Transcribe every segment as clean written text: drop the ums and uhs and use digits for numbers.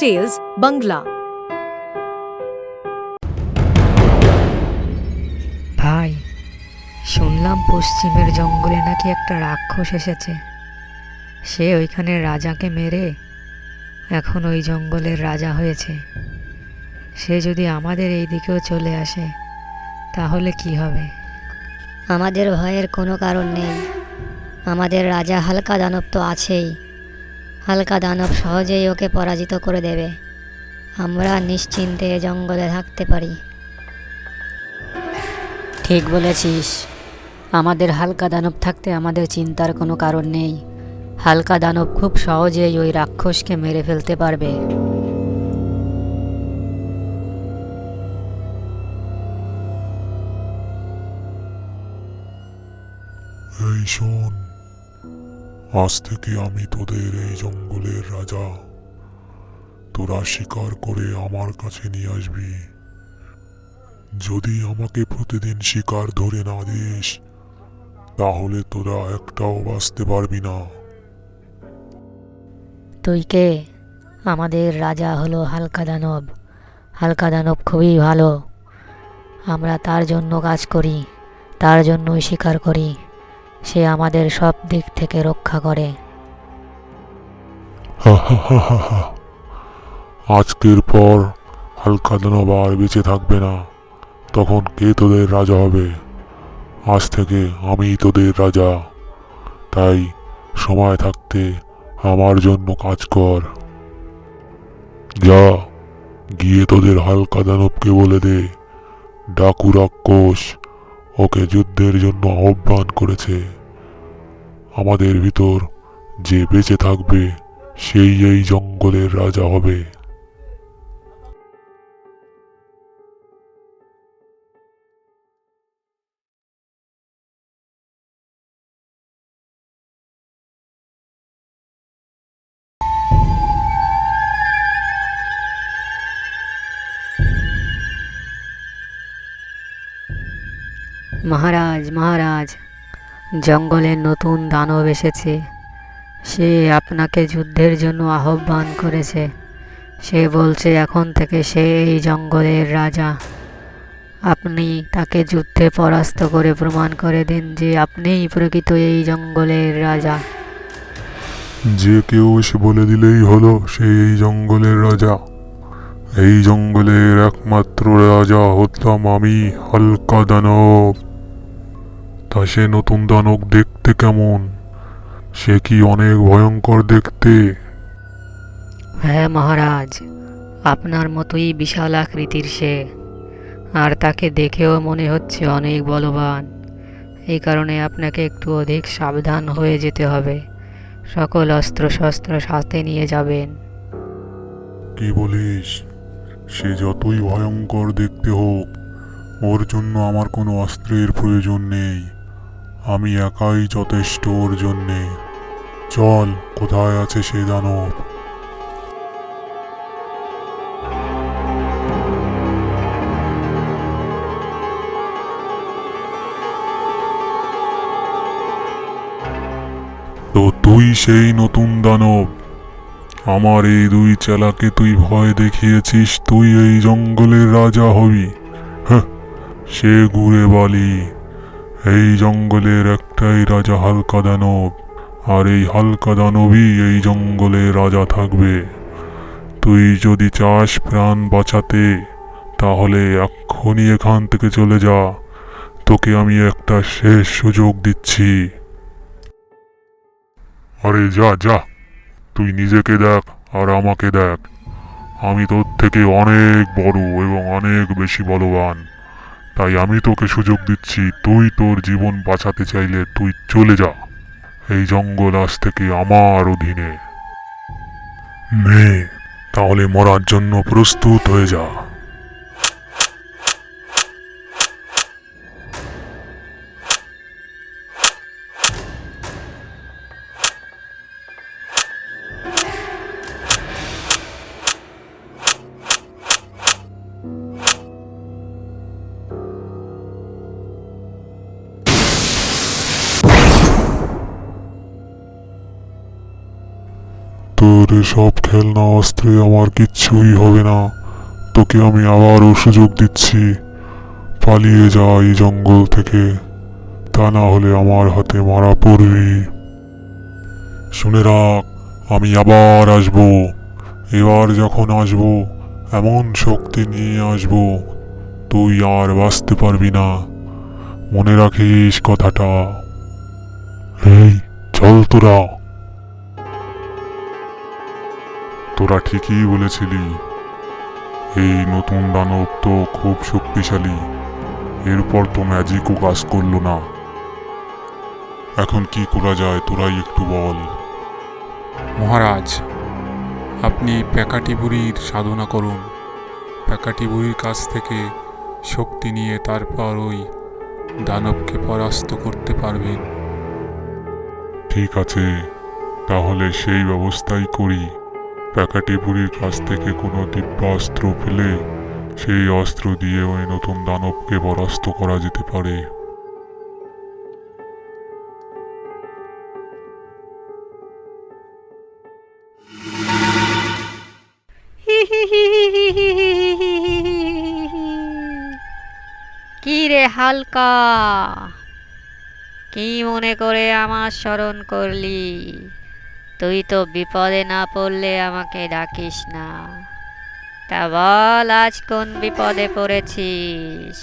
Tales Bangla. ভাই, শুনলাম পশ্চিমের জঙ্গলে নাকি একটা রাক্ষস এসেছে। সে ওইখানের রাজাকে মেরে এখন ওই জঙ্গলের রাজা হয়েছে। সে যদি আমাদের এই দিকেও চলে আসে তাহলে কি হবে? আমাদের ভয়ের কোনো কারণ নেই। আমাদের রাজা হালকা দানব তো আছেই। হালকা দানব সহজেই ওকে পরাজিত করে দেবে। আমরা নিশ্চিন্তে এ জঙ্গলে থাকতে পারি। ঠিক বলেছিস। আমাদের হালকা দানব থাকতে আমাদের চিন্তার কোনো কারণ নেই। হালকা দানব খুব সহজেই ওই রাক্ষসকে মেরে ফেলতে পারবে। এই শোন, আজ থেকে আমি তোদের এই জঙ্গলের রাজা। তোরা শিকার করে আমার কাছে নিয়ে আসবি। যদি আমাকে প্রতিদিন শিকার ধরে না দিস তাহলে তোরা একটাও বাঁচতে পারবি না। তুই কে? আমাদের রাজা হলো হালকা দানব। হালকা দানব খুবই ভালো। আমরা তার জন্য কাজ করি, তার জন্যই শিকার করি। সে আমাদের সব দিক থেকে রক্ষা করে। হা হা হা হা হা। আজকের পর হালকা দানব আর বেঁচে থাকবে না। তখন কে তোদের রাজা হবে? আজ থেকে আমিই তোদের রাজা। তাই সময় থাকতে আমার জন্য কাজ কর। যা, গিয়ে তোদের হালকা দানবকে বলে দে ডাকু রাক্ষস ওকে যুদ্ধের জন্য আহ্বান করেছে। আমাদের ভিতর যে বেঁচে থাকবে সেই এই জঙ্গলের রাজা হবে। মহারাজ, মহারাজ, জঙ্গলে নতুন দানব এসেছে। সে আপনাকে যুদ্ধের জন্য আহ্বান করেছে। সে বলছে এখন থেকে সে এই জঙ্গলের রাজা। আপনি তাকে যুদ্ধে পরাস্ত করে প্রমাণ করে দিন যে আপনিই প্রকৃত এই জঙ্গলের রাজা। যে কেউ এসে বলে দিলেই হলো সে এই জঙ্গলের রাজা। এই জঙ্গলের একমাত্র রাজা হতাম আমি, হালকা দানব। তা সে নতুন দানব দেখতে কেমন? সে কি অনেক ভয়ঙ্কর দেখতে? হ্যাঁ মহারাজ, আপনার মতোই বিশাল আকৃতির সে। আর তাকে দেখেও মনে হচ্ছে অনেক বলবান। এই কারণে আপনাকে একটু অধিক সাবধান হয়ে যেতে হবে। সকল অস্ত্রশস্ত্র সাথে নিয়ে যাবেন। কি বলিস? সে যতই ভয়ঙ্কর দেখতে হোক, ওর জন্য আমার কোনো অস্ত্রের প্রয়োজন নেই। আমি একাই যথেষ্ট ওর জন্যে। চল, কোথায় আছে সে দানব? তো তুই সেই নতুন দানব? আমার এই দুই চেলাকে তুই ভয় দেখিয়েছিস তুই এই জঙ্গলের রাজা হবি? হ্যাঁ, সে ঘুরে বালি। এই জঙ্গলের একটাই রাজা হালকা দানব, আর এই হালকা দানবই এই জঙ্গলের রাজা থাকবে। তুই যদি চাস প্রাণ বাঁচাতে তাহলে এক্ষুনি এখান থেকে চলে যা। তোকে আমি একটা শেষ সুযোগ দিচ্ছি। আরে যা যা, তুই নিজেকে দেখ আর আমাকে দেখ। আমি তোর থেকে অনেক বড় এবং অনেক বেশি বলবান। তাই আমি তোকে সুযোগ দিচ্ছি, তুই তোর জীবন বাঁচাতে চাইলে তুই চলে যা। এই জঙ্গল আজ থেকে আমার অধীনে। নে, তাহলে মরার জন্য প্রস্তুত হয়ে যা। তো তোর এসব খেলনা অস্ত্রে আমার কিচ্ছুই হবে না। তোকে আমি আবারও সুযোগ দিচ্ছি, পালিয়ে যা এই জঙ্গল থেকে, তা না হলে আমার হাতে মারা পড়বি। শুনে রাখ, আমি আবার আসবো। এবার যখন আসবো, এমন শক্তি নিয়ে আসবো তুই আর বাঁচতে পারবি না। মনে রাখিস কথাটা। এই চল তোরা। তোরা ঠিকই বলেছিলি, এই নতুন দানব তো খুব শক্তিশালী। এরপর তো ম্যাজিকও কাজ করলো না। এখন কি করা যায় তোরাই একটু বল। মহারাজ, আপনি প্যাকাটি বুড়ির সাধনা করুন। প্যাকাটি বুড়ির কাছ থেকে শক্তি নিয়ে তারপর ওই দানবকে পরাস্ত করতে পারবেন। ঠিক আছে, তাহলে সেই ব্যবস্থাই করি। প্যাকাটি বুড়ির কাছ থেকে কোনো দিব্য অস্ত্র পেলে সেই অস্ত্র দিয়ে ওই নতুন দানবকে পরাস্ত করা যেতে পারে। কি রে হালকা, কি মনে করে আমার স্মরণ করলি? তুই তো বিপদে না পড়লে আমাকে ডাকিস না। তা বল, আজ কোন বিপদে পড়েছিস?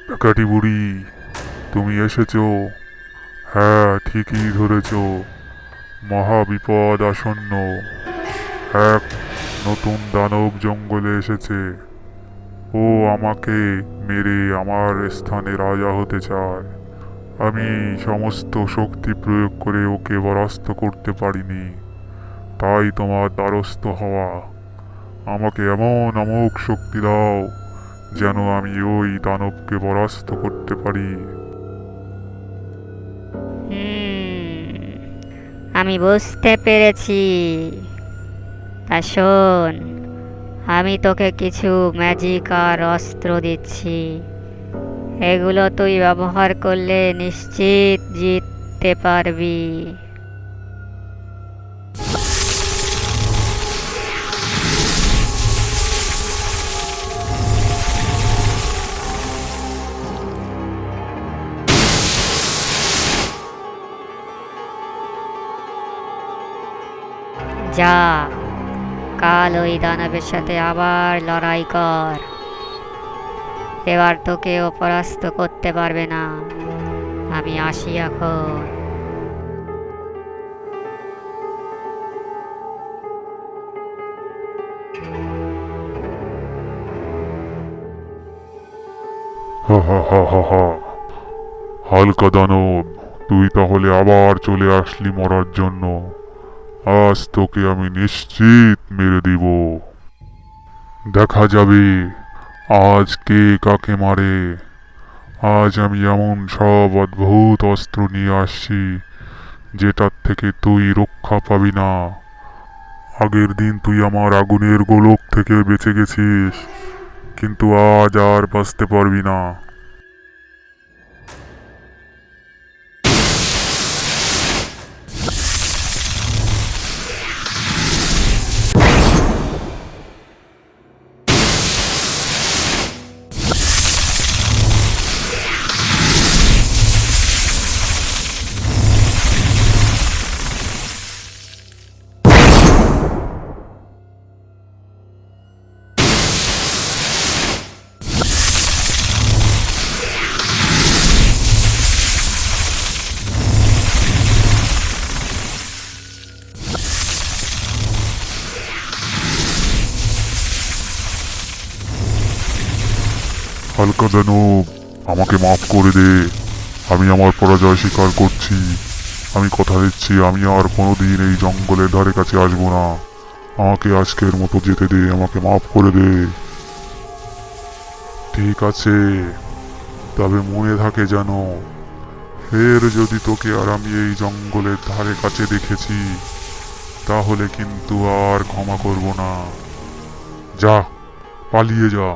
প্যাকাটি বুড়ি, তুমি এসেছো। হ্যাঁ, ঠিকই ধরেছ। মহা বিপদ আসন্ন। এক নতুন দানব জঙ্গলে এসেছে। ও আমাকে মেরে আমার স্থানে রাজা হতে চায়। আমি সমস্ত শক্তি প্রয়োগ করে ওকে পরাস্ত করতে পারিনি, তাই তোমার দ্বারস্থ হওয়া। আমাকে এমন অমোঘ শক্তি দাও যেন আমি ওই দানবকে পরাস্ত করতে পারি। আমি বুঝতে পেরেছি। তা শোন, আমি তোকে কিছু ম্যাজিক আর অস্ত্র দিচ্ছি। এগুলো তুই ব্যবহার করলে নিশ্চিত জিততে পারবি। যা, কাল ওই দানবের সাথে আবার লড়াই কর। এবার তোকে ও পরাস্ত করতে পারবে না। আমি আসি এখন। হা হা হা হা হা। হালকা দানব, তুই তাহলে আবার চলে আসলি মরার জন্য। আজ তোকে আমি নিশ্চিত মেরে দিব। দেখা যাবে আজ কে কাকে মারে। আজ আমি এমন সব অদ্ভুত অস্ত্র নিয়ে আসছি যেটার থেকে তুই রক্ষা পাবি না। আগের দিন তুই আমার আগুনের গোলক থেকে বেঁচে গেছিস, কিন্তু আজ আর বাঁচতে পারবি না। হালকা দানব, আমাকে মাফ করে দে। আমি আমার পরাজয় স্বীকার করছি। আমি কথা দিচ্ছি আমি আর কোনোদিন এই জঙ্গলের ধারে কাছে আসবো না। আমাকে আজকের মতো যেতে দে, আমাকে মাফ করে দে। ঠিক আছে, তবে মনে থাকে যেন ফের যদি তোকে আর আমি এই জঙ্গলের ধারে কাছে দেখেছি তাহলে কিন্তু আর ক্ষমা করব না। যা, পালিয়ে যা।